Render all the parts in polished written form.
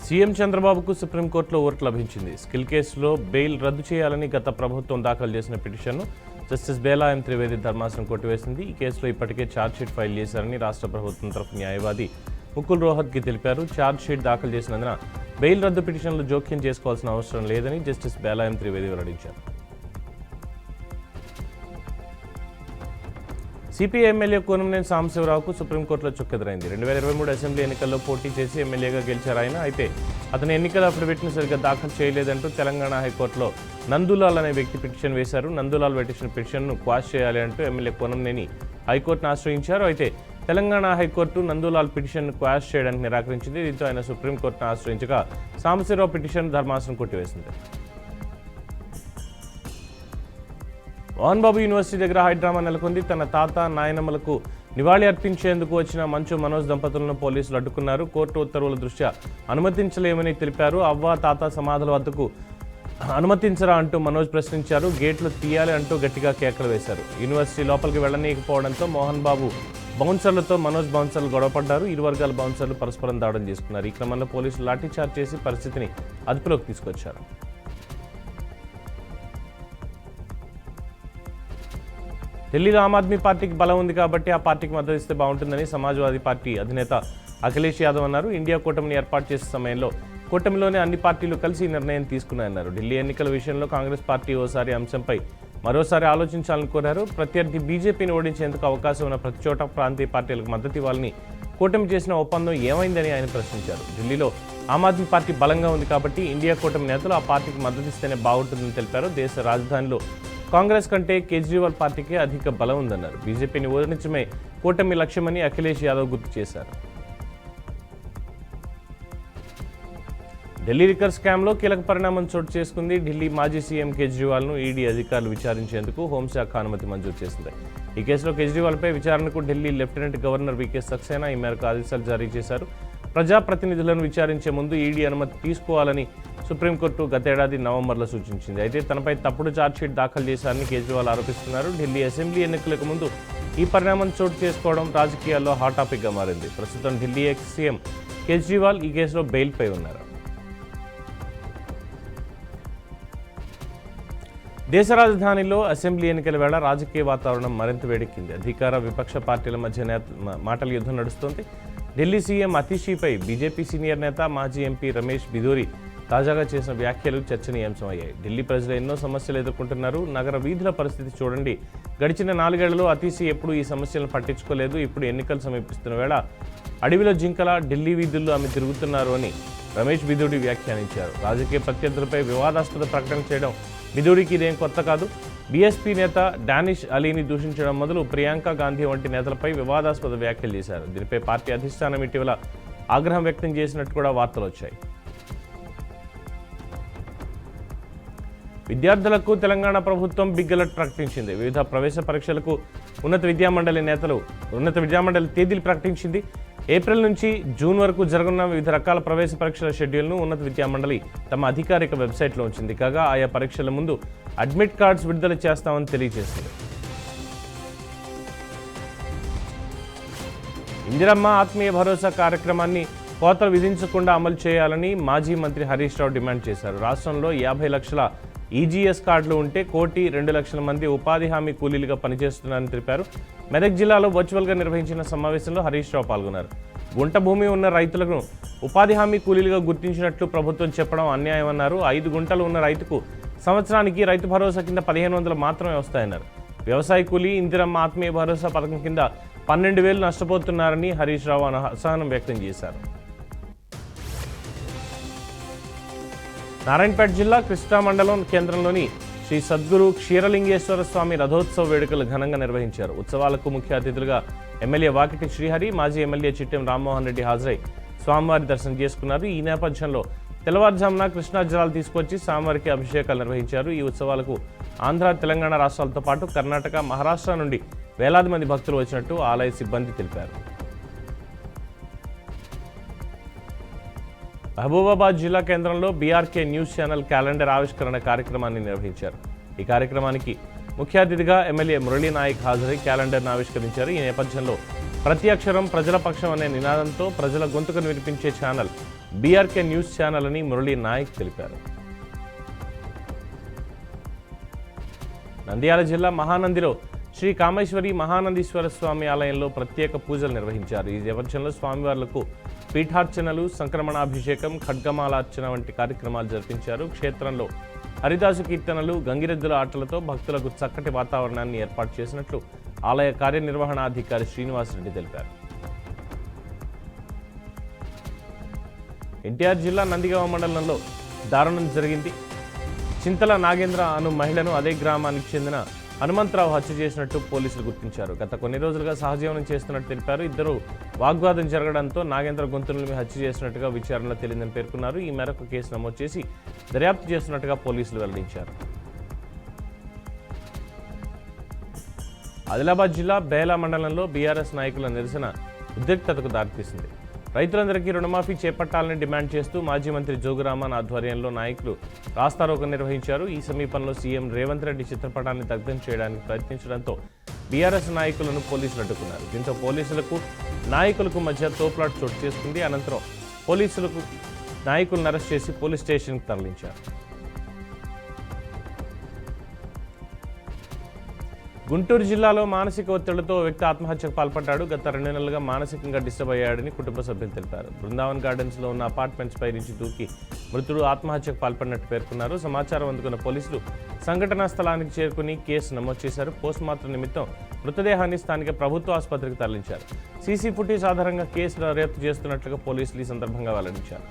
CM చంద్రబాబుకు సుప్రీంకోర్టులో ఊరట లభించింది. స్కిల్ కేసులో బెయిల్ రద్దు చేయాలని గత ప్రభుత్వం దాఖలు చేసిన పిటిషన్ను జస్టిస్ బేలా ఎం త్రివేది ధర్మాసనం కొట్టివేసింది. ఈ కేసులో ఇప్పటికే ఛార్జ్షీట్ ఫైల్ చేశారని రాష్ట్ర ప్రభుత్వం తరఫు న్యాయవాది ముకుల్ రోహత్గి తెలిపారు. ఛార్జ్షీట్ దాఖలు చేసినందున బెయిల్ రద్దు పిటిషన్లు జోక్యం చేసుకోవాల్సిన అవసరం లేదని జస్టిస్ బేలా ఎం త్రివేది వెల్లడించారు. సిపిఐ ఎమ్మెల్యే కూనంనేని సాంబశివరావుకు సుప్రీంకోర్టులో చుక్కెదురైంది. 2023 అసెంబ్లీ ఎన్నికల్లో పోటీ చేసి ఎమ్మెల్యేగా గెలిచారు ఆయన. అయితే అతని ఎన్నికల అఫిడవిట్ను సరిగ్గా దాఖలు చేయలేదంటూ తెలంగాణ హైకోర్టులో నందులాల్ అనే వ్యక్తి పిటిషన్ వేశారు. నందులాల్ పెట్టిన పిటిషన్ను క్వాష్ చేయాలి అంటూ ఎమ్మెల్యే కూనంనేని హైకోర్టును ఆశ్రయించారు. అయితే తెలంగాణ హైకోర్టు నందులాల్ పిటిషన్ను క్వాష్ చేయడానికి నిరాకరించింది. దీంతో ఆయన సుప్రీంకోర్టును ఆశ్రయించగా సాంబశివరావు పిటిషన్ ధర్మాసనం కొట్టివేసింది. మోహన్ బాబు యూనివర్సిటీ దగ్గర హైడ్రామా నెలకొంది. తన తాత నాయనమ్మలకు నివాళి అర్పించేందుకు వచ్చిన మంచు మనోజ్ దంపతులను పోలీసులు అడ్డుకున్నారు. కోర్టు ఉత్తర్వుల దృష్ట్యా అనుమతించలేమని తెలిపారు. అవ్వ తాత సమాధుల వద్దకు అనుమతించరా అంటూ మనోజ్ ప్రశ్నించారు. గేట్లు తీయాలి అంటూ గట్టిగా కేకలు వేశారు. యూనివర్సిటీ లోపలికి వెళ్లనీయకపోవడంతో మోహన్ బాబు బౌన్సర్లతో మనోజ్ బౌన్సర్లు గొడవపడ్డారు. ఇరు వర్గాల బౌన్సర్లు పరస్పరం దాడులు చేసుకున్నారు. ఈ క్రమంలో పోలీసులు లాఠీచార్జ్ చేసి పరిస్థితిని అదుపులోకి తీసుకొచ్చారు. ఢిల్లీలో ఆమ్ ఆద్మీ పార్టీకి బలం ఉంది కాబట్టి ఆ పార్టీకి మద్దతు ఇస్తే బాగుంటుందని సమాజ్వాదీ పార్టీ అధినేత అఖిలేష్ యాదవ్ అన్నారు. ఇండియా కూటమిని ఏర్పాటు చేసే సమయంలో కూటమిలోని అన్ని పార్టీలు కలిసి ఈ నిర్ణయం తీసుకున్నాయన్నారు. ఢిల్లీ ఎన్నికల విషయంలో కాంగ్రెస్ పార్టీ ఓసారి అంశంపై మరోసారి ఆలోచించాలని కోరారు. ప్రత్యర్థి బీజేపీని ఓడించేందుకు అవకాశం ఉన్న ప్రతి చోట ప్రాంతీయ పార్టీలకు మద్దతు ఇవ్వాలని కూటమి చేసిన ఒప్పందం ఏమైందని ఆయన ప్రశ్నించారు. ఢిల్లీలో ఆమ్ ఆద్మీ పార్టీ బలంగా ఉంది కాబట్టి ఇండియా కూటమి నేతలు ఆ పార్టీకి మద్దతు ఇస్తేనే బాగుంటుందని తెలిపారు. దేశ రాజధానిలో కాంగ్రెస్ కంటే కేజ్రీవాల్ పార్టీకి అధిక బలం ఉందన్నారు. బీజేపీని ఓడించడమే కూటమి లక్ష్యమని అఖిలేష్ యాదవ్ గుర్తు చేశారు. ఢిల్లీ లిక్కర్ స్కామ్లో కీలక పరిణామం చోటు చేసుకుంది. ఢిల్లీ మాజీ సీఎం కేజ్రీవాల్ను ఈడీ అధికారులు విచారించేందుకు హోంశాఖ అనుమతి మంజూరు చేసింది. ఈ కేసులో కేజ్రీవాల్పై విచారణకు ఢిల్లీ లెఫ్టినెంట్ గవర్నర్ వికే సక్సేనా ఈ మేరకు ఆదేశాలు జారీ చేశారు. ప్రజాప్రతినిధులను విచారించే ముందు ఈడీ అనుమతి తీసుకోవాలని సుప్రీంకోర్టు గతేడాది నవంబర్లో సూచించింది. అయితే తనపై తప్పుడు ఛార్జ్షీట్ దాఖలు చేశారని కేజ్రీవాల్ ఆరోపిస్తున్నారు. ఢిల్లీ అసెంబ్లీ ఎన్నికలకు ముందు ఈ పరిణామం చోటు చేసుకోవడం రాజకీయాల్లో హాట్ టాపిక్గా మారింది. ప్రస్తుతం ఢిల్లీ ఎక్స్ సీఎం కేజ్రీవాల్ ఈ కేసులో బెయిల్పై ఉన్నారు. దేశ రాజధానిలో అసెంబ్లీ ఎన్నికల వేళ రాజకీయ వాతావరణం మరింత వేడెక్కింది. అధికార విపక్ష పార్టీల మధ్య మాటల యుద్ధం నడుస్తోంది. ఢిల్లీ సీఎం అతిషీపై బీజేపీ సీనియర్ నేత మాజీ ఎంపీ రమేష్ బిధూరి తాజాగా చేసిన వ్యాఖ్యలు చర్చనీయాంశమయ్యాయి. ఢిల్లీ ప్రజలు ఎన్నో సమస్యలు ఎదుర్కొంటున్నారు. నగర వీధుల పరిస్థితి చూడండి. గడిచిన 4 ఏళ్లలో అతిషి ఎప్పుడూ ఈ సమస్యలను పట్టించుకోలేదు. ఇప్పుడు ఎన్నికలు సమీపిస్తున్న వేళ అడవిలో జింకల ఢిల్లీ వీధుల్లో ఆమె తిరుగుతున్నారు అని రమేష్ బిధూరి వ్యాఖ్యానించారు. రాజకీయ ప్రత్యర్థులపై వివాదాస్పద ప్రకటన చేయడం బిధూరికి ఇదేం కొత్త కాదు. బీఎస్పీ నేత డానిష్ అలీని దూషించడం మొదలు ప్రియాంక గాంధీ వంటి నేతలపై వివాదాస్పద వ్యాఖ్యలు చేశారు. దీనిపై పార్టీ అధిష్టానం ఇటీవల ఆగ్రహం వ్యక్తం చేసినట్టు కూడా వార్తలు వచ్చాయి. విద్యార్థులకు తెలంగాణ ప్రభుత్వం బిగ్ అలర్ట్ ప్రకటించింది. వివిధ ప్రవేశ పరీక్షలకు ఉన్నత విద్యామండలి తేదీలు ప్రకటించింది. ఏప్రిల్ నుంచి జూన్ వరకు జరగనున్న వివిధ రకాల ప్రవేశ పరీక్షల షెడ్యూల్ను ఉన్నత విద్యామండలి తమ అధికారిక వెబ్సైట్లో ఉంచింది. కాగా ఆయా పరీక్షల ముందు అడ్మిట్ కార్డ్స్ విడుదల చేస్తామని తెలియజేసింది. ఇందిరమ్మ ఆత్మీయ భరోసా కార్యక్రమాన్ని కోతలు విధించకుండా అమలు చేయాలని మాజీ మంత్రి హరీష్ రావు డిమాండ్ చేశారు. రాష్ట్రంలో 50 లక్షల ఈజీఎస్ కార్డులు ఉంటే 1,02 లక్షల మంది ఉపాధి హామీ కూలీలుగా పనిచేస్తున్నారని తెలిపారు. మెదక్ జిల్లాలో వర్చువల్గా నిర్వహించిన సమావేశంలో హరీష్ రావు పాల్గొన్నారు. గుంట భూమి ఉన్న రైతులను ఉపాధి హామీ కూలీలుగా గుర్తించినట్లు ప్రభుత్వం చెప్పడం అన్యాయమన్నారు. 5 గుంటలు ఉన్న రైతుకు సంవత్సరానికి రైతు భరోసా కింద 1,500 మాత్రమే వస్తాయన్నారు. వ్యవసాయ కూలీ ఇందిరమ్మ ఆత్మీయ భరోసా పథకం కింద 12,000 నష్టపోతున్నారని హరీష్ రావు అసహనం వ్యక్తం చేశారు. నారాయణపేట జిల్లా కృష్ణా మండలం కేంద్రంలోని శ్రీ సద్గురు క్షీరలింగేశ్వర స్వామి రథోత్సవ వేడుకలు ఘనంగా నిర్వహించారు. ఉత్సవాలకు ముఖ్య అతిథులుగా ఎమ్మెల్యే వాకిటి శ్రీహరి, మాజీ ఎమ్మెల్యే చిట్టెం రామ్మోహన్ రెడ్డి హాజరై స్వామివారి దర్శనం చేసుకున్నారు. ఈ నేపథ్యంలో తెల్లవారుజామున కృష్ణా జలాలు తీసుకొచ్చి స్వామివారికి అభిషేకాలు నిర్వహించారు. ఈ ఉత్సవాలకు ఆంధ్ర, తెలంగాణ రాష్ట్రాలతో పాటు కర్ణాటక, మహారాష్ట్ర నుండి వేలాది మంది భక్తులు వచ్చినట్టు ఆలయ సిబ్బంది తెలిపారు. మహబూబాబాద్ జిల్లా కేంద్రంలో బీఆర్కే న్యూస్ ఛానల్ క్యాలెండర్ ఆవిష్కరణ కార్యక్రమాన్ని నిర్వహించారు. ఈ కార్యక్రమానికి ముఖ్య అతిథిగా ఎమ్మెల్యే మురళీ నాయక్ హాజరై క్యాలెండర్ను ఆవిష్కరించారు. ఈ నేపథ్యంలో ప్రతి అక్షరం ప్రజల పక్షం అనే నినాదంతో ప్రజల గొంతుకను వినిపించే ఛానల్ బీఆర్కే న్యూస్ ఛానల్ అని మురళీ నాయక్ తెలిపారు. నంద్యాల జిల్లా మహానందిలో శ్రీ కామేశ్వరి మహానందీశ్వర స్వామి ఆలయంలో ప్రత్యేక పూజలు నిర్వహించారు. ఈ నేపథ్యంలో స్వామివార్లకు పీఠార్చనలు, సంక్రమణాభిషేకం, ఖడ్గమాలార్చన వంటి కార్యక్రమాలు జరిపించారు. క్షేత్రంలో హరిదాసు కీర్తనలు, గంగిరెద్దుల ఆటలతో భక్తులకు చక్కటి వాతావరణాన్ని ఏర్పాటు చేసినట్లు ఆలయ కార్యనిర్వహణాధికారి శ్రీనివాసరెడ్డి తెలిపారు. ఎన్టీఆర్ జిల్లా నందిగామ మండలంలో దారుణం జరిగింది. చింతల నాగేంద్ర అను మహిళను అదే గ్రామానికి చెందిన హనుమంతరావు హత్య చేసినట్టు పోలీసులు గుర్తించారు. గత కొన్ని రోజులుగా సహజీవనం చేస్తున్నట్టు తెలిపారు. ఇద్దరు వాగ్వాదం జరగడంతో నాగేంద్ర గొంతులను హత్య చేసినట్టుగా విచారణలో తెలియదని పేర్కొన్నారు. ఈ మేరకు కేసు నమోదు చేసి దర్యాప్తు చేస్తున్నట్టుగా పోలీసులు వెల్లడించారు. ఆదిలాబాద్ జిల్లా బేలా మండలంలో బీఆర్ఎస్ నాయకుల నిరసన ఉద్రిక్తతకు దారితీసింది. రైతులందరికీ రుణమాఫీ చేపట్టాలని డిమాండ్ చేస్తూ మాజీ మంత్రి జోగురామన్ ఆధ్వర్యంలో నాయకులు రాస్తారోకో నిర్వహించారు. ఈ సమీపంలో సీఎం రేవంత్ రెడ్డి చిత్రపటాన్ని దగ్ధం చేయడానికి ప్రయత్నించడంతో బీఆర్ఎస్ నాయకులను పోలీసులు అడ్డుకున్నారు. దీంతో పోలీసులకు నాయకులకు మధ్య తోపులాట చోటు చేసుకుంది. అనంతరం పోలీసులకు నాయకులను అరెస్ట్ చేసి పోలీస్ స్టేషన్కి తరలించారు. గుంటూరు జిల్లాలో మానసిక ఒత్తిడితో ఓ వ్యక్తి ఆత్మహత్యకు పాల్పడ్డాడు. గత 2 నెలలుగా మానసికంగా డిస్టర్బ్ అయ్యాడని కుటుంబ సభ్యులు తెలిపారు. బృందావన్ గార్డెన్స్లో ఉన్న అపార్ట్మెంట్స్పై నుంచి దూకి మృతుడు ఆత్మహత్యకు పాల్పడినట్టు పేర్కొన్నారు. సమాచారం అందుకున్న పోలీసులు సంఘటనా స్థలానికి చేరుకుని కేసు నమోదు చేశారు. పోస్టుమార్టం నిమిత్తం మృతదేహాన్ని స్థానిక ప్రభుత్వ ఆసుపత్రికి తరలించారు. సీసీ ఫుటేజ్ ఆధారంగా కేసు దర్యాప్తు చేస్తున్నట్లుగా పోలీసులు ఈ సందర్భంగా వెల్లడించారు.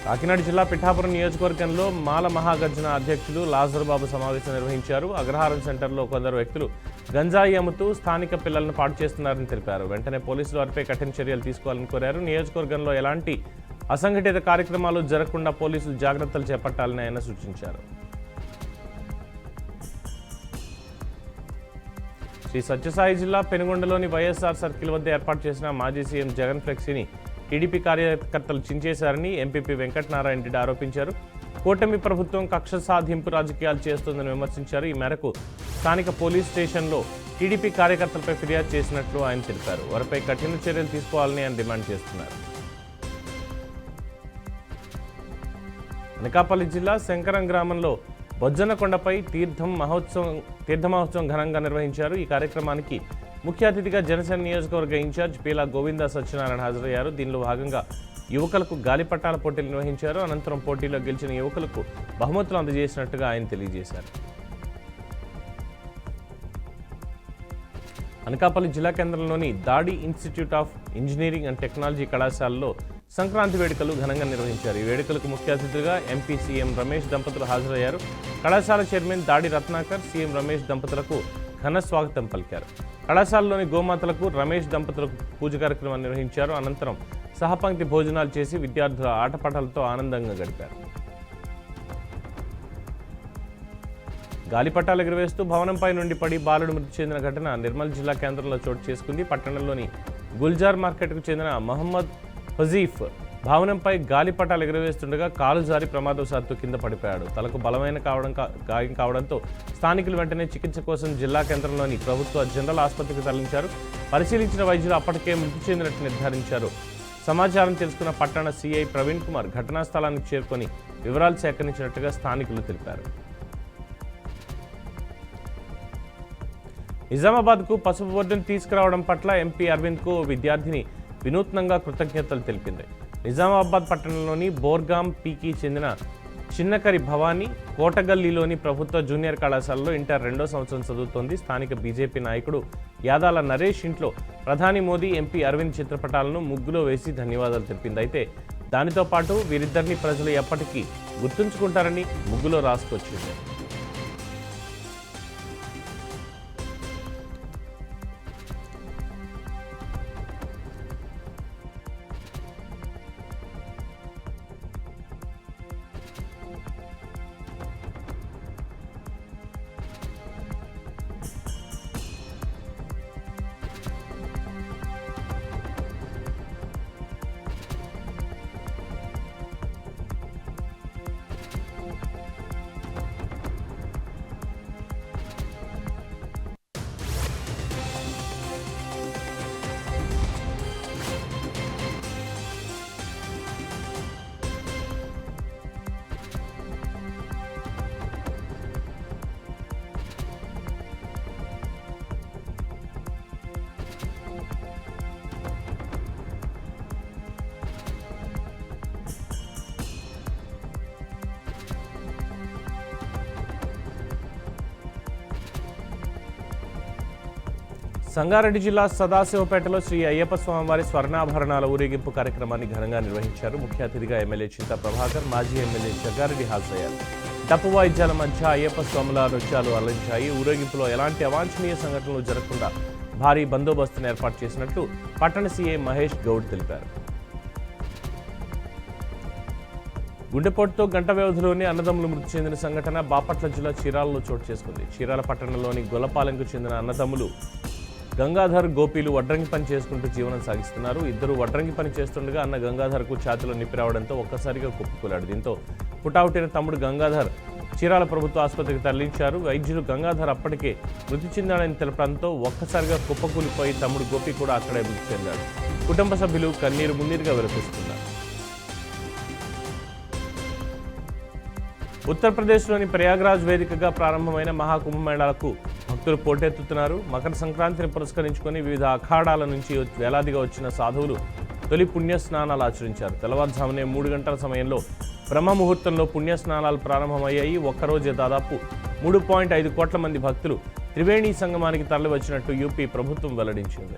కాకినాడ జిల్లా పిఠాపురం నియోజకవర్గంలో మాల మహాగర్జన అధ్యక్షులు లాజర్బాబు సమావేశం నిర్వహించారు. అగ్రహారం సెంటర్లో కొందరు వ్యక్తులు గంజాయి అమ్ముతూ స్థానిక పిల్లలను పాడు చేస్తున్నారని తెలిపారు. వెంటనే పోలీసులు వారిపై కఠిన చర్యలు తీసుకోవాలని కోరారు. నియోజకవర్గంలో ఎలాంటి అసంఘటిత కార్యక్రమాలు జరగకుండా పోలీసులు జాగ్రత్తలు చేపట్టాలని ఆయన సూచించారు. శ్రీ సత్యసాయి జిల్లా పెనుగొండలోని వైఎస్ఆర్ సర్కిల్ వద్ద ఏర్పాటు చేసిన మాజీ సీఎం జగన్ ఫ్లెక్సీని టీడీపీ కార్యకర్తలు చించేశారని ఎంపీపీ వెంకటనారాయణ రెడ్డి ఆరోపించారు. కూటమి ప్రభుత్వం కక్ష సాధింపు రాజకీయాలు చేస్తోందని విమర్శించారు. ఈ మేరకు స్థానిక పోలీస్ స్టేషన్లో టీడీపీ కార్యకర్తలపై ఫిర్యాదు చేసినట్లు ఆయన తెలిపారు. వారిపై కఠిన చర్యలు తీసుకోవాలని ఆయన డిమాండ్ చేస్తున్నారు. అనకాపల్లి జిల్లా శంకరం గ్రామంలో బొజ్జనకొండపై తీర్థ మహోత్సవం ఘనంగా నిర్వహించారు. ఈ కార్యక్రమానికి ముఖ్య అతిథిగా జనసేన నియోజకవర్గ ఇన్ఛార్జ్ పీలా గోవింద సత్యనారాయణ హాజరయ్యారు. దీనిలో భాగంగా యువకులకు గాలిపటాల పోటీలు నిర్వహించారు. అనంతరం పోటీలో గెలిచిన యువకులకు బహుమతులు అందజేసినట్టుగా ఆయన తెలియజేశారు. అనకాపల్లి జిల్లా కేంద్రంలోని దాడి institute of engineering and technology కళాశాలలో సంక్రాంతి వేడుకలు ఘనంగా నిర్వహించారు. ఈ వేడుకలకు ముఖ్య అతిథిగా ఎంపీ సీఎం రమేష్ దంపతులు హాజరయ్యారు. కళాశాల చైర్మన్ దాడి రత్నాకర్ సీఎం రమేష్ దంపతులకు ఘన స్వాగతం పలికారు. కళాశాలలోని గోమాతలకు రమేష్ దంపతులకు పూజ కార్యక్రమం నిర్వహించారు. అనంతరం సహపంక్తి భోజనాలు చేసి విద్యార్థుల ఆటపాటలతో ఆనందంగా గడిపారు. గాలిపటాలు ఎగురవేస్తూ భవనంపై నుండి పడి బాలుడు మృతి చెందిన ఘటన నిర్మల్ జిల్లా కేంద్రంలో చోటు చేసుకుంది. పట్టణంలోని గుల్జార్ మార్కెట్కు చెందిన మహమ్మద్ హజీఫ్ భవనంపై గాలిపటాలు ఎగురవేస్తుండగా కాలు జారి ప్రమాదవశాత్తు కింద పడిపోయాడు. తలకు బలమైన గాయం కావడంతో స్థానికులు వెంటనే చికిత్స కోసం జిల్లా కేంద్రంలోని ప్రభుత్వ జనరల్ ఆసుపత్రికి తరలించారు. పరిశీలించిన వైద్యులు అప్పటికే మృతి చెందినట్టు నిర్ధారించారు. సమాచారం తెలుసుకున్న పట్టణ సీఐ ప్రవీణ్ కుమార్ ఘటనా స్థలానికి చేరుకొని వివరాలు సేకరించినట్టుగా స్థానికులు తెలిపారు. నిజామాబాద్కు పసుపు బోర్డును తీసుకురావడం పట్ల ఎంపీ అరవింద్కు విద్యార్థిని వినూత్నంగా కృతజ్ఞతలు తెలిపింది. నిజామాబాద్ పట్టణంలోని బోర్గాం పీకి చెందిన చిన్నకరి భవానీ కోటగల్లీలోని ప్రభుత్వ జూనియర్ కళాశాలలో ఇంటర్ 2వ సంవత్సరం చదువుతోంది. స్థానిక బీజేపీ నాయకుడు యాదాల నరేష్ ఇంట్లో ప్రధాని మోదీ, ఎంపీ అరవింద్ చిత్రపటాలను ముగ్గులో వేసి ధన్యవాదాలు తెలిపింది. అయితే దానితో పాటు వీరిద్దరిని ప్రజలు ఎప్పటికీ గుర్తుంచుకుంటారని ముగ్గులో రాసుకొచ్చింది. సంగారెడ్డి జిల్లా సదాశివపేటలో శ్రీ అయ్యప్ప స్వామివారి స్వర్ణాభరణాల ఊరేగింపు కార్యక్రమాన్ని ఘనంగా నిర్వహించారు. ముఖ్య అతిథిగా ఎమ్మెల్యే చింతా ప్రభాకర్, మాజీ ఎమ్మెల్యే జగ్గారెడ్డి హాజరయ్యారు. డప్పు వాయిద్యాల మధ్య అయ్యప్ప స్వాముల నృత్యాలు అలరించాయి. ఊరేగింపులో ఎలాంటి అవాంఛనీయ సంఘటనలు జరగకుండా భారీ బందోబస్తును ఏర్పాటు చేసినట్లు పట్టణ సీఐ మహేష్ గౌడ్ తెలిపారు. గుండెపోటుతో గంట వ్యవధిలోనే అన్నదమ్ములు మృతి చెందిన సంఘటన బాపట్ల జిల్లా చీరాలలో చోటు చేసుకుంది. చీరాల పట్టణంలోని గొల్లపాలెంకు చెందిన అన్నదమ్ములు గంగాధర్, గోపీలు వడ్రంగి పని చేసుకుంటూ జీవనం సాగిస్తున్నారు. ఇద్దరు వడ్రంగి పని చేస్తుండగా అన్న గంగాధర్కు ఛాతీలో నిప్పి రావడంతో ఒక్కసారిగా కుప్పకూలాడు. దీంతో పుటావుటిన తమ్ముడు గంగాధర్ చీరాల ప్రభుత్వ ఆసుపత్రికి తరలించారు. వైద్యులు గంగాధర్ అప్పటికే మృతి చెందాడని తెలపడంతో ఒక్కసారిగా కుప్పకూలిపోయి తమ్ముడు గోపి కూడా అక్కడే మృతి చెందాడు. కుటుంబ సభ్యులు కన్నీరు మున్నీరుగా విలపిస్తున్నారు. ఉత్తరప్రదేశ్లోని ప్రయాగ్రాజ్ వేదికగా ప్రారంభమైన మహాకుంభమేళాలకు భక్తులు పోటెత్తుతున్నారు. మకర సంక్రాంతిని పురస్కరించుకొని వివిధ అఖాడాల నుంచి వేలాదిగా వచ్చిన సాధువులు తొలి పుణ్యస్నానాలు ఆచరించారు. తెల్లవారుజామునే 3 గంటల సమయంలో బ్రహ్మముహూర్తంలో పుణ్యస్నానాలు ప్రారంభమయ్యాయి. ఒక్కరోజే దాదాపు 3.5 కోట్ల మంది భక్తులు త్రివేణి సంగమానికి తరలివచ్చినట్టు యూపీ ప్రభుత్వం వెల్లడించింది.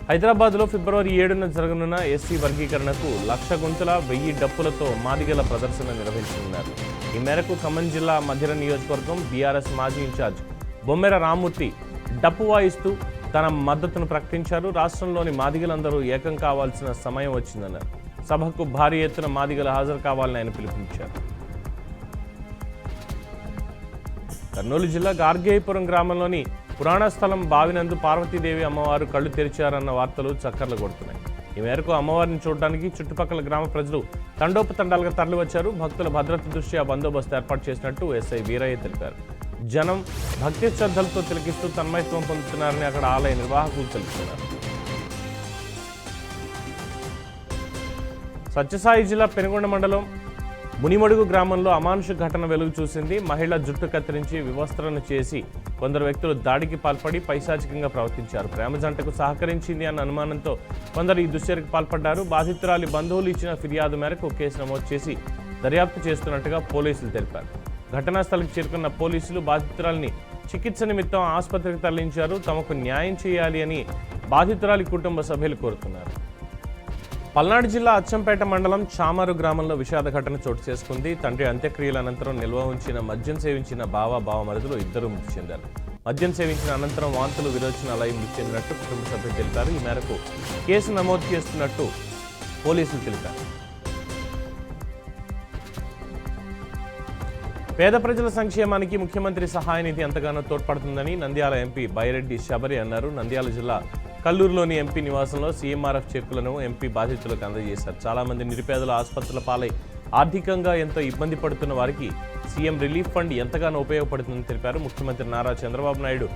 హైదరాబాద్లో ఫిబ్రవరి 7న జరగనున్న ఎస్సీ వర్గీకరణకు 1,00,000 గొంతుల 1000 డప్పులతో మాదిగల ప్రదర్శన నిర్వహించనున్నారు. ఈ మేరకు ఖమ్మం జిల్లా మధిర నియోజకవర్గం బీఆర్ఎస్ మాజీ ఇన్ఛార్జ్ బొమ్మెర రామ్మూర్తి డప్పు వాయిస్తూ తన మద్దతును ప్రకటించారు. రాష్ట్రంలోని మాదిగలందరూ ఏకం కావాల్సిన సమయం వచ్చిందన్నారు. సభకు భారీ ఎత్తున మాదిగలు హాజరు కావాలని ఆయన పిలుపునిచ్చారు. కర్నూలు జిల్లా గార్గేయపురం గ్రామంలోని పురాణ స్థలం బావినందు పార్వతీదేవి అమ్మవారు కళ్ళు తెరిచారన్న వార్తలు చక్కర్లు కొడుతున్నాయి. ఈ మేరకు అమ్మవారిని చూడడానికి చుట్టుపక్కల గ్రామ ప్రజలు తండోపతండాలుగా తరలివచ్చారు. భక్తుల భద్రత దృష్ట్యా బందోబస్తు ఏర్పాటు చేసినట్టు ఎస్ఐ వీరయ్య తెలిపారు. జనం భక్తి శ్రద్ధలతో తిలకిస్తూ తన్మయత్వం పొందుతున్నారని అక్కడ ఆలయ నిర్వాహకులు తెలుపుతున్నారు. సత్యసాయి జిల్లా పెనుగొండ మండలం మునిమడుగు గ్రామంలో అమానుష ఘటన వెలుగు చూసింది. మహిళ జుట్టు కత్తిరించి వివస్త్రను చేసి కొందరు వ్యక్తులు దాడికి పాల్పడి పైశాచికంగా ప్రవర్తించారు. ప్రేమ జంటకు సహకరించింది అన్న అనుమానంతో కొందరు ఈ దుశ్చర్యకు పాల్పడ్డారు. బాధితురాలి బంధువులు ఇచ్చిన ఫిర్యాదు మేరకు కేసు నమోదు చేసి దర్యాప్తు చేస్తున్నట్టుగా పోలీసులు తెలిపారు. ఘటనా స్థలికి చేరుకున్న పోలీసులు బాధితురాలిని చికిత్స నిమిత్తం ఆసుపత్రికి తరలించారు. తమకు న్యాయం చేయాలి అని బాధితురాలి కుటుంబ సభ్యులు కోరుతున్నారు. పల్నాడు జిల్లా అచ్చంపేట మండలం చామారు గ్రామంలో విషాద ఘటన చోటు చేసుకుంది. తండ్రి అంత్యక్రియల అనంతరం నిల్వ ఉంచిన మద్యం సేవించిన బావమరుదులు ఇద్దరు మృతి చెందారు. మద్యం సేవించిన అనంతరం వాంతులు విరోచనాలై మృతి చెందినట్టు కుటుంబ సభ్యులు తెలిపారు. ఈ మేరకు కేసు నమోదు చేస్తున్నట్టు పోలీసులు తెలిపారు. పేద ప్రజల సంక్షేమానికి ముఖ్యమంత్రి సహాయ నిధి ఎంతగానో తోడ్పడుతుందని నంద్యాల ఎంపీ బైరెడ్డి శబరి అన్నారు. నంద్యాల జిల్లా కల్లూరులోని ఎంపీ నివాసంలో సీఎంఆర్ఎఫ్ చెక్కులను ఎంపీ బాధితులకు అందజేశారు. చాలా మంది నిరుపేదలు ఆసుపత్రుల పాలై ఆర్థికంగా ఎంతో ఇబ్బంది పడుతున్న వారికి సీఎం రిలీఫ్ ఫండ్ ఎంతగానో ఉపయోగపడుతుందని తెలిపారు. ముఖ్యమంత్రి నారా చంద్రబాబు నాయుడు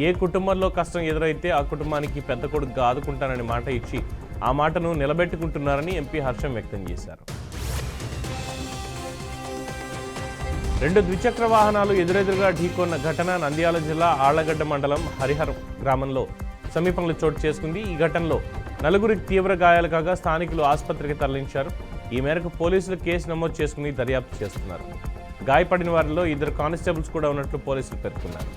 ఏ కుటుంబంలో కష్టం ఎదురైతే ఆ కుటుంబానికి పెద్ద కొడుకుగా ఆదుకుంటానని మాట ఇచ్చి ఆ మాటను నిలబెట్టుకుంటున్నారని ఎంపీ హర్షం వ్యక్తం చేశారు. 2 ద్విచక్ర వాహనాలు ఎదురెదురుగా ఢీకొన్న ఘటన నంద్యాల జిల్లా ఆళ్లగడ్డ మండలం హరిహరం గ్రామంలో సమీపంలో చోటు చేసుకుంది. ఈ ఘటనలో 4గురికి తీవ్ర గాయాలు కాగా స్థానికులు ఆసుపత్రికి తరలించారు. ఈ మేరకు పోలీసులు కేసు నమోదు చేసుకుని దర్యాప్తు చేస్తున్నారు. గాయపడిన వారిలో 2 కానిస్టేబుల్స్ కూడా ఉన్నట్లు పోలీసులు పేర్కొన్నారు.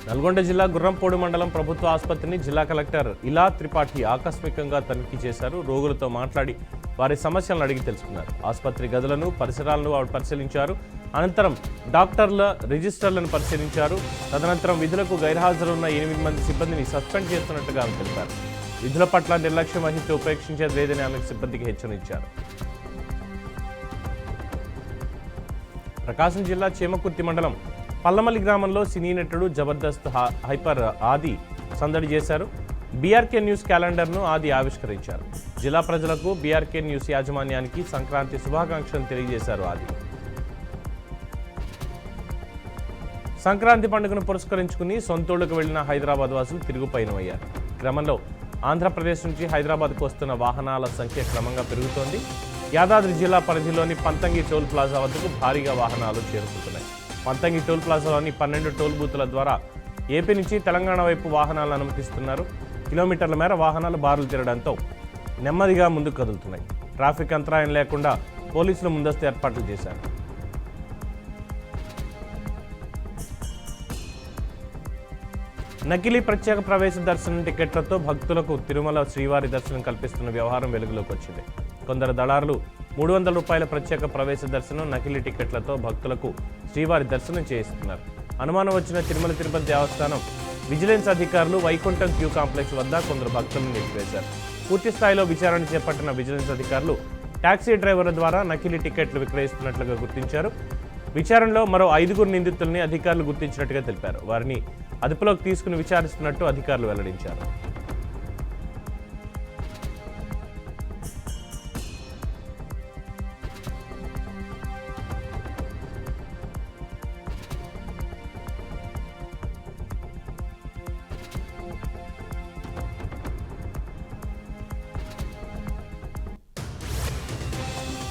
నల్గొండ జిల్లా గుర్రంపోడు మండలం ప్రభుత్వ ఆసుపత్రిని జిల్లా కలెక్టర్ ఇలా త్రిపాఠి ఆకస్మికంగా తనిఖీ చేశారు. రోగులతో మాట్లాడి వారి సమస్యలను అడిగి తెలుసుకున్నారు. ఆసుపత్రి గదులను పరిసరాలను పరిశీలించారు. అనంతరం డాక్టర్ల రిజిస్టర్లను పరిశీలించారు. తదనంతరం విధులకు గైర్హాజరున్న 8 మంది సిబ్బందిని సస్పెండ్ చేస్తున్నట్టుగా ఆమె తెలిపారు. విధుల పట్ల నిర్లక్ష్యం వహిస్తే ఉపేక్షించేది లేదని ఆమెకు సిబ్బందికి హెచ్చరించారు. ప్రకాశం జిల్లా చేమకుర్తి మండలం పల్లమల్లి గ్రామంలో సినీ నటుడు జబర్దస్త్ హైపర్ ఆది సందడి చేశారు. బీఆర్కే న్యూస్ క్యాలెండర్ను ఆది ఆవిష్కరించారు. జిల్లా ప్రజలకు బీఆర్కే న్యూస్ యాజమాన్యానికి సంక్రాంతి శుభాకాంక్షలు తెలియజేశారు. ఆది సంక్రాంతి పండుగను పురస్కరించుకుని సొంతూళ్లకు వెళ్లిన హైదరాబాద్ వాసులు తిరుగు పయనమయ్యారు. క్రమంలో ఆంధ్రప్రదేశ్ నుంచి హైదరాబాద్కు వస్తున్న వాహనాల సంఖ్య క్రమంగా పెరుగుతోంది. యాదాద్రి జిల్లా పరిధిలోని పంతంగి టోల్ ప్లాజా వద్దకు భారీగా వాహనాలు చేరుకుంటున్నాయి. పంతంగి టోల్ ప్లాజాలోని 12 టోల్ బూతుల ద్వారా ఏపీ నుంచి తెలంగాణ వైపు వాహనాలను అనుమతిస్తున్నారు. కిలోమీటర్ల మేర వాహనాలు బారులు తిరగడంతో నెమ్మదిగా ముందుకు కదులుతున్నాయి. ట్రాఫిక్ అంతరాయం లేకుండా పోలీసులు ముందస్తు ఏర్పాట్లు చేశారు. నకిలీ ప్రత్యేక ప్రవేశ దర్శనం టికెట్లతో భక్తులకు తిరుమల శ్రీవారి దర్శనం కల్పిస్తున్న వ్యవహారం వెలుగులోకి వచ్చింది. కొందరు దళారులు 300 రూపాయల ప్రత్యేక ప్రవేశ దర్శనం నకిలీ టికెట్లతో భక్తులకు శ్రీవారి దర్శనం చేయిస్తున్నారు. అనుమానం వచ్చిన తిరుమల తిరుపతి దేవస్థానం విజిలెన్స్ అధికారులు వైకుంఠం క్యూ కాంప్లెక్స్ వద్ద కొందరు భక్తులను నిలిపివేశారు. పూర్తి స్థాయిలో విచారణ చేపట్టిన విజిలెన్స్ అధికారులు టాక్సీ డ్రైవర్ల ద్వారా నకిలీ టికెట్లు విక్రయిస్తున్నట్లుగా గుర్తించారు. విచారణలో మరో 5 నిందితుల్ని అధికారులు గుర్తించినట్టుగా తెలిపారు. వారిని అదుపులోకి తీసుకుని విచారిస్తున్నట్టు అధికారులు వెల్లడించారు.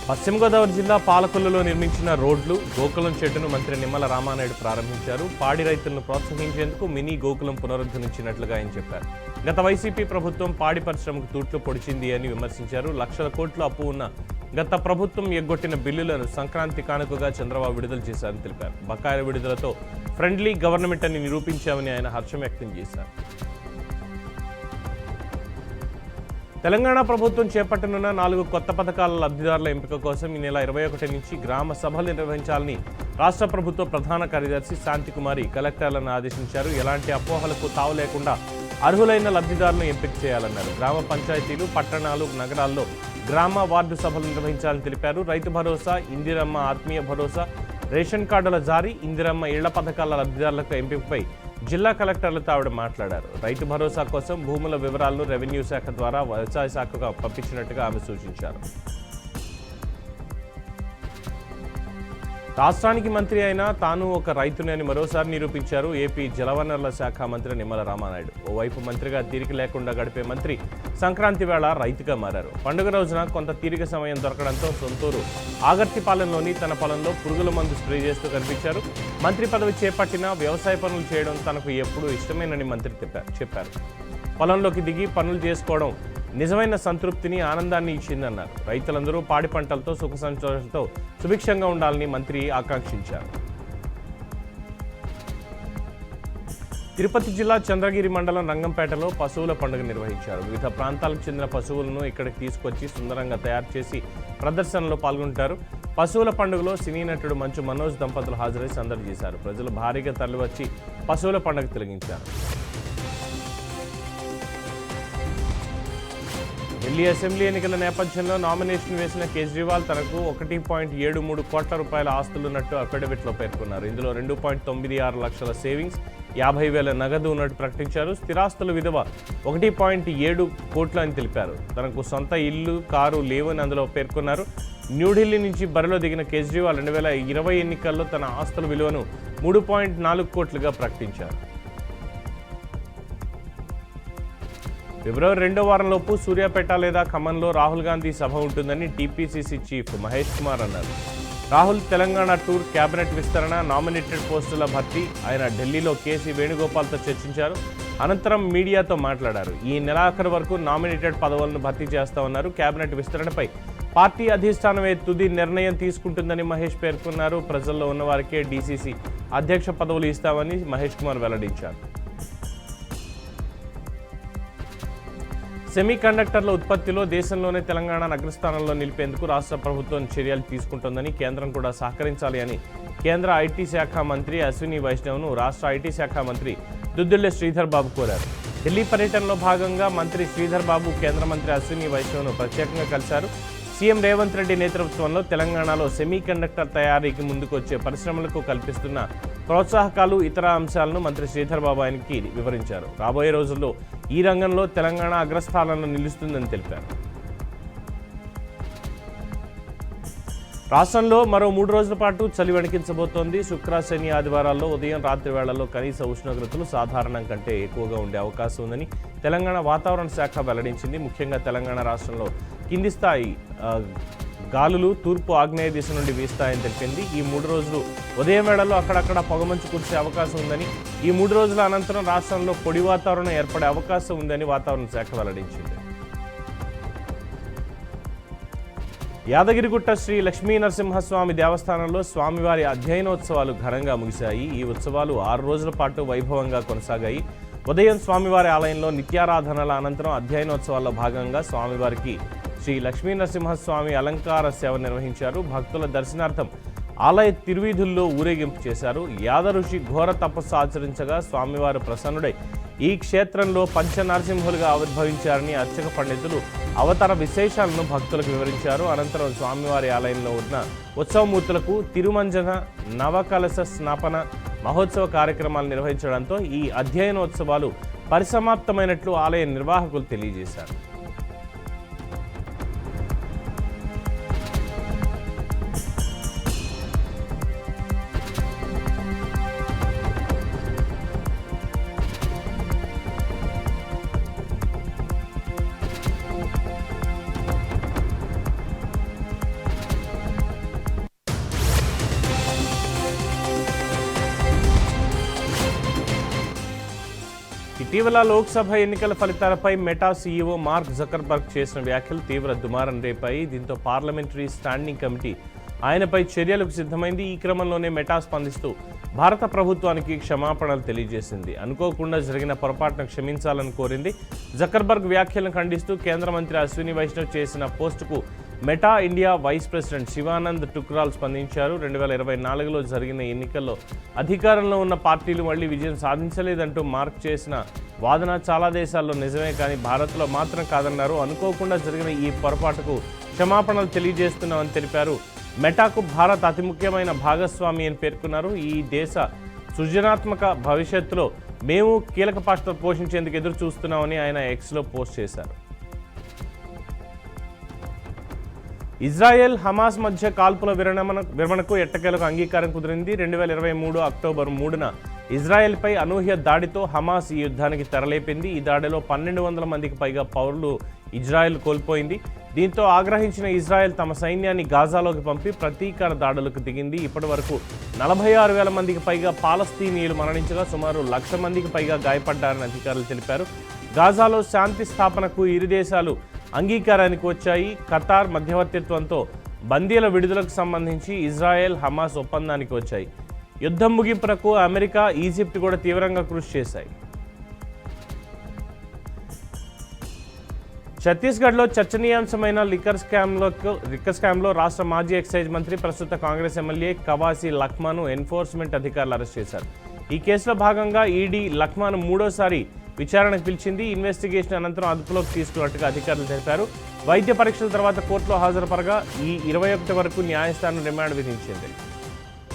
పశ్చిమ గోదావరి జిల్లా పాలకొల్లులో నిర్మించిన రోడ్లు, గోకులం షెడ్డును మంత్రి నిమ్మల రామానాయుడు ప్రారంభించారు. పాడి రైతులను ప్రోత్సహించేందుకు మినీ గోకులం పునరుద్ధరించినట్లుగా ఆయన చెప్పారు. గత వైసీపీ ప్రభుత్వం పాడి పరిశ్రమకు తూట్లు పొడిచింది అని విమర్శించారు. లక్షల కోట్ల అప్పు ఉన్న గత ప్రభుత్వం ఎగ్గొట్టిన బిల్లులను సంక్రాంతి కానుకగా చంద్రబాబు విడుదల చేశారని తెలిపారు. బకాయిల విడుదలతో ఫ్రెండ్లీ గవర్నమెంట్ అని నిరూపించామని ఆయన హర్షం వ్యక్తం చేశారు. తెలంగాణ ప్రభుత్వం చేపట్టనున్న 4 కొత్త పథకాల లబ్ధిదారుల ఎంపిక కోసం ఈ నెల 21 నుంచి గ్రామ సభలు నిర్వహించాలని రాష్ట్ర ప్రభుత్వ ప్రధాన కార్యదర్శి శాంతికుమారి కలెక్టర్లను ఆదేశించారు. ఎలాంటి అపోహలకు తావు లేకుండా అర్హులైన లబ్ధిదారులను ఎంపిక చేయాలన్నారు. గ్రామ పంచాయతీలు, పట్టణాలు, నగరాల్లో గ్రామ వార్డు సభలు నిర్వహించాలని తెలిపారు. రైతు భరోసా, ఇందిరమ్మ ఆత్మీయ భరోసా, రేషన్ కార్డుల జారీ, ఇందిరమ్మ ఇళ్ల పథకాల లబ్ధిదారులకు ఎంపికపై జిల్లా కలెక్టర్లతో ఆవిడ మాట్లాడారు. రైతు భరోసా కోసం భూముల వివరాలను రెవెన్యూ శాఖ ద్వారా వ్యవసాయ శాఖకు పంపించినట్టుగా ఆమె సూచించారు. రాష్ట్రానికి మంత్రి అయినా తాను ఒక రైతుని అని మరోసారి నిరూపించారు ఏపీ జలవనరుల శాఖ మంత్రి నిమ్మల రామానాయుడు. ఓవైపు మంత్రిగా తీరిక లేకుండా గడిపే మంత్రి సంక్రాంతి వేళ రైతుగా మారారు. పండుగ రోజున కొంత తీరిక సమయం దొరకడంతో సొంతూరు ఆగర్తిపాలెంలోని తన పొలంలో పురుగుల మందు స్ప్రే చేస్తూ కనిపించారు. మంత్రి పదవి చేపట్టినా వ్యవసాయ పనులు చేయడం తనకు ఎప్పుడూ ఇష్టమేనని మంత్రి చెప్పారు. పొలంలోకి దిగి పనులు చేసుకోవడం నిజమైన సంతృప్తిని, ఆనందాన్ని ఇచ్చిందన్నారు. రైతులందరూ పాడి పంటలతో సుఖ సంతోషాలతో సుభిక్షంగా ఉండాలని మంత్రి ఆకాంక్షించారు. తిరుపతి జిల్లా చంద్రగిరి మండలం రంగంపేటలో పశువుల పండుగ నిర్వహించారు. వివిధ ప్రాంతాలకు చెందిన పశువులను ఇక్కడికి తీసుకొచ్చి సుందరంగా తయారు చేసి ప్రదర్శనలో పాల్గొంటారు. పశువుల పండుగలో సినీ నటుడు మంచు మనోజ్ దంపతులు హాజరై సందడి చేశారు. ప్రజలు భారీగా తరలివచ్చి పశువుల పండుగ తిలగించారు. ఢిల్లీ అసెంబ్లీ ఎన్నికల నేపథ్యంలో నామినేషన్ వేసిన కేజ్రీవాల్ తనకు 1.73 కోట్ల రూపాయల ఆస్తులున్నట్టు అఫిడవిట్లో పేర్కొన్నారు. ఇందులో 2.96 లక్షల సేవింగ్స్, 50,000 నగదు ఉన్నట్టు ప్రకటించారు. స్థిరాస్తుల విలువ 1.7 కోట్లు అని తెలిపారు. తనకు సొంత ఇల్లు, కారు లేవని అందులో పేర్కొన్నారు. న్యూఢిల్లీ నుంచి బరిలో దిగిన కేజ్రీవాల్ 2020 ఎన్నికల్లో తన ఆస్తుల విలువను 3.4 కోట్లుగా ప్రకటించారు. ఫిబ్రవరి 2వ వారంలోపు సూర్యాపేట లేదా ఖమ్మంలో రాహుల్ గాంధీ సభ ఉంటుందని టీపీసీసీ చీఫ్ మహేష్ కుమార్ అన్నారు. రాహుల్ తెలంగాణ టూర్, కేబినెట్ విస్తరణ, నామినేటెడ్ పోస్టుల భర్తీ ఆయన ఢిల్లీలో కేసీ వేణుగోపాల్తో చర్చించారు. అనంతరం మీడియాతో మాట్లాడారు. ఈ నెలాఖరు వరకు నామినేటెడ్ పదవులను భర్తీ చేస్తామన్నారు. కేబినెట్ విస్తరణపై పార్టీ అధిష్టానమే తుది నిర్ణయం తీసుకుంటుందని మహేష్ పేర్కొన్నారు. ప్రజల్లో ఉన్నవారికే డీసీసీ అధ్యక్ష పదవులు ఇస్తామని మహేష్ కుమార్ వెల్లడించారు. సెమీ కండక్టర్ల ఉత్పత్తిలో దేశంలోనే తెలంగాణ అగ్రస్థానంలో నిలిపేందుకు రాష్ట్ర ప్రభుత్వం చర్యలు తీసుకుంటోందని, కేంద్రం కూడా సహకరించాలి అని కేంద్ర ఐటీ శాఖ మంత్రి అశ్విని వైష్ణవ్ను రాష్ట్ర ఐటీ శాఖ మంత్రి దుద్దిళ్ల శ్రీధర్ బాబు కోరారు. ఢిల్లీ పర్యటనలో భాగంగా మంత్రి శ్రీధర్ బాబు కేంద్ర మంత్రి అశ్విని వైష్ణవ్ను ప్రత్యేకంగా కలిశారు. సీఎం రేవంత్ రెడ్డి నేతృత్వంలో తెలంగాణలో సెమీ కండక్టర్ తయారీకి ముందుకొచ్చే పరిశ్రమలకు కల్పిస్తున్న ప్రోత్సాహకాలు, ఇతర అంశాలను మంత్రి శ్రీధర్ బాబు ఆయనకి వివరించారు. రాబోయే రోజుల్లో ఈ రంగంలో తెలంగాణ అగ్రస్థానంలో నిలుస్తుందని తెలిపారు. రాష్ట్రంలో మరో 3 రోజుల పాటు చలి వణికించబోతోంది. శుక్ర, శని, ఆదివారాల్లో ఉదయం, రాత్రి వేళల్లో కనీస ఉష్ణోగ్రతలు సాధారణం కంటే ఎక్కువగా ఉండే అవకాశం ఉందని తెలంగాణ వాతావరణ శాఖ వెల్లడించింది. ముఖ్యంగా తెలంగాణ రాష్ట్రంలో కింది స్థాయి గాలులు తూర్పు ఆగ్నేయ దిశ నుండి వీస్తాయని తెలిపింది. ఈ 3 రోజులు ఉదయం వేళల్లో అక్కడక్కడ పొగమంచు కురిసే అవకాశం ఉందని, ఈ 3 రోజుల అనంతరం రాష్ట్రంలో పొడి వాతావరణం ఏర్పడే అవకాశం ఉందని వాతావరణ శాఖ వెల్లడించింది. యాదగిరిగుట్ట శ్రీ లక్ష్మీ నరసింహస్వామి దేవస్థానంలో స్వామివారి అధ్యయనోత్సవాలు ఘనంగా ముగిశాయి. ఈ ఉత్సవాలు 6 రోజుల పాటు వైభవంగా కొనసాగాయి. ఉదయం స్వామివారి ఆలయంలో నిత్యారాధనల అనంతరం అధ్యయనోత్సవాల్లో భాగంగా స్వామివారికి శ్రీ లక్ష్మీ నరసింహస్వామి అలంకార సేవ నిర్వహించారు. భక్తుల దర్శనార్థం ఆలయ తిరువీధుల్లో ఊరేగింపు చేశారు. యాద ఋషి ఘోర తపస్సు ఆచరించగా స్వామివారు ప్రసన్నుడై ఈ క్షేత్రంలో పంచనరసింహులుగా ఆవిర్భవించారని అర్చక పండితులు అవతార విశేషాలను భక్తులకు వివరించారు. అనంతరం స్వామివారి ఆలయంలో ఉన్న ఉత్సవమూర్తులకు తిరుమంజన నవకలశ స్నాపన మహోత్సవ కార్యక్రమాలు నిర్వహించడంతో ఈ అధ్యయనోత్సవాలు పరిసమాప్తమైనట్లు ఆలయ నిర్వాహకులు తెలియజేశారు. ఇటీవల లోక్సభ ఎన్నికల ఫలితాలపై మెటా సీఈఓ మార్క్ జకర్బర్గ్ చేసిన వ్యాఖ్యలు తీవ్ర దుమారం రేపాయి. దీంతో పార్లమెంటరీ స్టాండింగ్ కమిటీ ఆయనపై చర్యలకు సిద్ధమైంది. ఈ క్రమంలోనే మెటా స్పందిస్తూ భారత ప్రభుత్వానికి క్షమాపణలు తెలియజేసింది. అనుకోకుండా జరిగిన పొరపాటును క్షమించాలని కోరింది. జకర్బర్గ్ వ్యాఖ్యలను ఖండిస్తూ కేంద్ర మంత్రి అశ్విని వైష్ణవ్ చేసిన పోస్టుకు Meta India vice president Shivanand Thukral స్పందించారు. 2024లో జరిగిన ఎన్నికల్లో అధికారంలో ఉన్న పార్టీలు మళ్లీ విజయం సాధించలేదంటూ మార్క్ చేసిన వాదన చాలా దేశాల్లో నిజమే, కానీ భారత్లో మాత్రం కాదన్నారు. అనుకోకుండా జరిగిన ఈ పొరపాటుకు క్షమాపణలు తెలియజేస్తున్నామని తెలిపారు. మెటాకు భారత్ అతి ముఖ్యమైన భాగస్వామి అని పేర్కొన్నారు. ఈ దేశ సృజనాత్మక భవిష్యత్తులో మేము కీలక పాత్ర పోషించేందుకు ఎదురు చూస్తున్నామని ఆయన ఎక్స్లో పోస్ట్ చేశారు. ఇజ్రాయెల్ హమాస్ మధ్య కాల్పుల విరమణకు ఎట్టకేలకు అంగీకారం కుదిరింది. 2023 అక్టోబర్ 3న ఇజ్రాయెల్పై అనూహ్య దాడితో హమాస్ ఈ యుద్ధానికి తెరలేపింది. ఈ దాడిలో 1200 మందికి పైగా పౌరులు ఇజ్రాయెల్ కోల్పోయింది. దీంతో ఆగ్రహించిన ఇజ్రాయెల్ తమ సైన్యాన్ని గాజాలోకి పంపి ప్రతీకార దాడులకు దిగింది. ఇప్పటి వరకు 46,000 మందికి పైగా పాలస్తీనీయులు మరణించగా సుమారు 1,00,000 మందికి పైగా గాయపడ్డారని అధికారులు తెలిపారు. గాజాలో శాంతి స్థాపనకు ఇరు దేశాలు అంగీకారానికి వచ్చాయి. ఖతార్ మధ్యవర్తిత్వంతో బందీల విడుదలకు సంబంధించి ఇజ్రాయెల్ హమాస్ ఒప్పందానికి వచ్చాయి. యుద్ధం ముగింపునకు అమెరికా, ఈజిప్ట్ కూడా తీవ్రంగా కృషి చేశాయి. ఛత్తీస్గఢ్లో చర్చనీయాంశమైన లిక్కర్ స్కామ్లో రాష్ట్ర మాజీ ఎక్సైజ్ మంత్రి, ప్రస్తుత కాంగ్రెస్ ఎమ్మెల్యే కవాసి లఖ్మాను ఎన్ఫోర్స్మెంట్ అధికారులు అరెస్ట్ చేశారు. ఈ కేసులో భాగంగా ఈడీ లఖ్మాను 3వ విచారణకు పిలిచింది. ఇన్వెస్టిగేషన్ అనంతరం అదుపులోకి తీసుకున్నట్టుగా అధికారులు తెలిపారు. వైద్య పరీక్షల తర్వాత కోర్టులో హాజరుపరగా ఈ 21 వరకు న్యాయస్థానం రిమాండ్ విధించింది.